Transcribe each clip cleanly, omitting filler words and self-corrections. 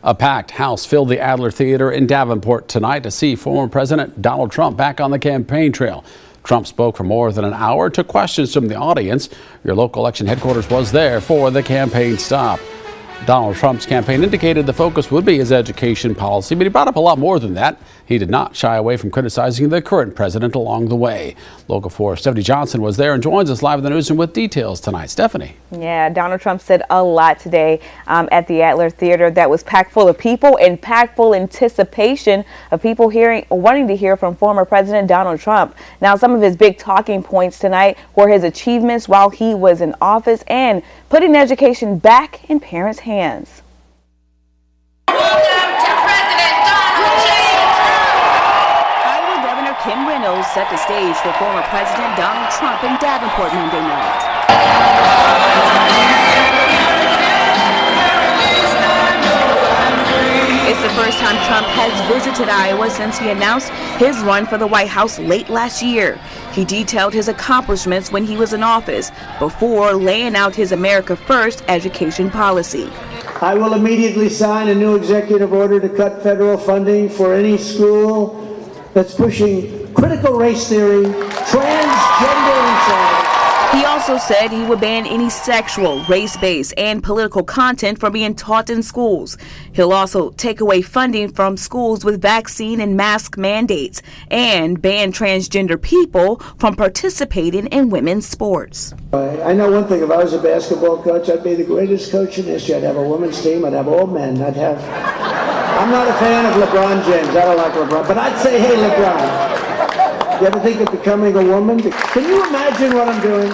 A packed house filled the Adler Theater in Davenport tonight to see former President Donald Trump back on the campaign trail. Trump spoke for more than an hour, took questions from the audience. Your local election headquarters was there for the campaign stop. Donald Trump's campaign indicated the focus would be his education policy, but he brought up a lot more than that. He did not shy away from criticizing the current president along the way. Local 4's Stephanie Johnson was there and joins us live in the newsroom with details tonight. Stephanie. Yeah, Donald Trump said a lot today at the Adler Theater that was packed full of people and packed full anticipation of people wanting to hear from former President Donald Trump. Now, some of his big talking points tonight were his achievements while he was in office and putting education back in parents' hands. Set the stage for former President Donald Trump in Davenport Monday night. It's the first time Trump has visited Iowa since he announced his run for the White House late last year. He detailed his accomplishments when he was in office before laying out his America First education policy. I will immediately sign a new executive order to cut federal funding for any school that's pushing critical race theory, transgender insanity. He also said he would ban any sexual, race-based, and political content from being taught in schools. He'll also take away funding from schools with vaccine and mask mandates and ban transgender people from participating in women's sports. I know one thing, if I was a basketball coach, I'd be the greatest coach in history. I'd have a women's team, I'd have all men, I'm not a fan of LeBron James, I don't like LeBron, but I'd say, hey LeBron, you ever think of becoming a woman? Can you imagine what I'm doing?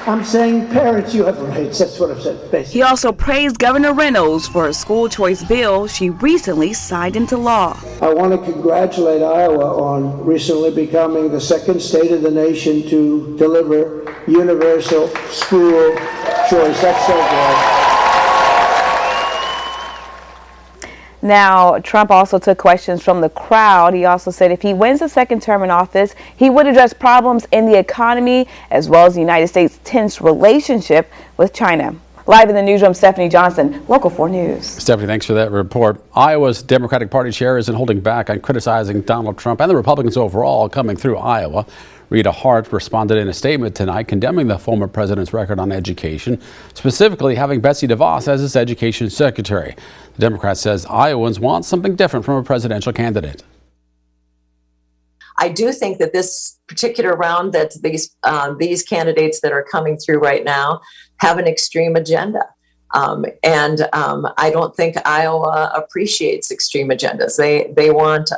I'm saying, parents, you have rights. That's what I've said, basically. He also praised Governor Reynolds for a school choice bill she recently signed into law. I want to congratulate Iowa on recently becoming the second state of the nation to deliver universal school choice. That's so great. Now, Trump also took questions from the crowd. He also said if he wins a second term in office, he would address problems in the economy as well as the United States' tense relationship with China. Live in the newsroom, Stephanie Johnson, Local 4 News. Stephanie, thanks for that report. Iowa's Democratic Party chair isn't holding back on criticizing Donald Trump and the Republicans overall coming through Iowa. Rita Hart responded in a statement tonight condemning the former president's record on education, specifically having Betsy DeVos as his education secretary. The Democrat says Iowans want something different from a presidential candidate. I do think that this particular round, that these candidates that are coming through right now have an extreme agenda. I don't think Iowa appreciates extreme agendas. They want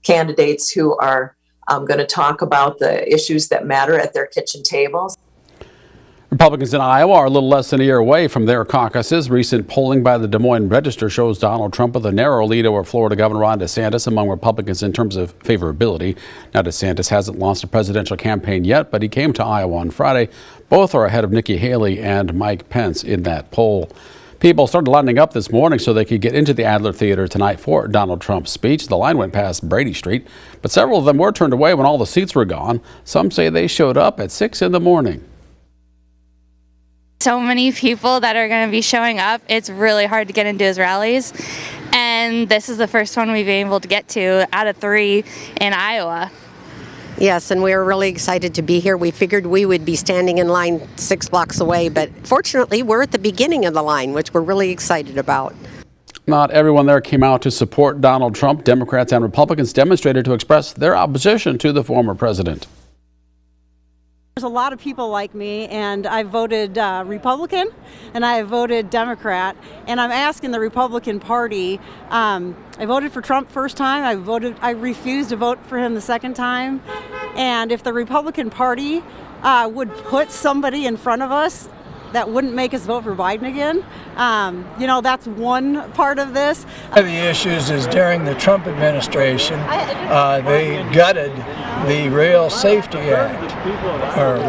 candidates who are going to talk about the issues that matter at their kitchen tables. Republicans in Iowa are a little less than a year away from their caucuses. Recent polling by the Des Moines Register shows Donald Trump with a narrow lead over Florida Governor Ron DeSantis among Republicans in terms of favorability. Now, DeSantis hasn't launched a presidential campaign yet, but he came to Iowa on Friday. Both are ahead of Nikki Haley and Mike Pence in that poll. People started lining up this morning so they could get into the Adler Theater tonight for Donald Trump's speech. The line went past Brady Street, but several of them were turned away when all the seats were gone. Some say they showed up at 6 in the morning. So many people that are going to be showing up. It's really hard to get into his rallies. And this is the first one we've been able to get to out of 3 in Iowa. Yes, and we were really excited to be here. We figured we would be standing in line 6 blocks away, but fortunately we're at the beginning of the line, which we're really excited about. Not everyone there came out to support Donald Trump. Democrats and Republicans demonstrated to express their opposition to the former president. There's a lot of people like me, and I voted Republican and I voted Democrat, and I'm asking the Republican Party. I voted for Trump first time. I refused to vote for him the second time. And if the Republican Party would put somebody in front of us that wouldn't make us vote for Biden again, that's one part of this. One of the issues is during the Trump administration, they gutted the Rail Safety Act, or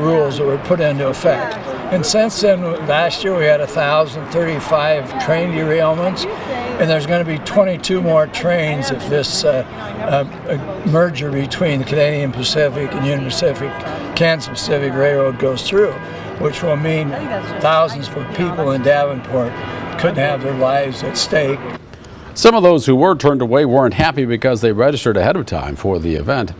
rules that were put into effect. And since then, last year we had 1,035 train derailments, and there's going to be 22 more trains if this merger between the Canadian Pacific and Union Pacific, Kansas Pacific Railroad goes through, which will mean thousands of people in Davenport couldn't have their lives at stake. Some of those who were turned away weren't happy because they registered ahead of time for the event.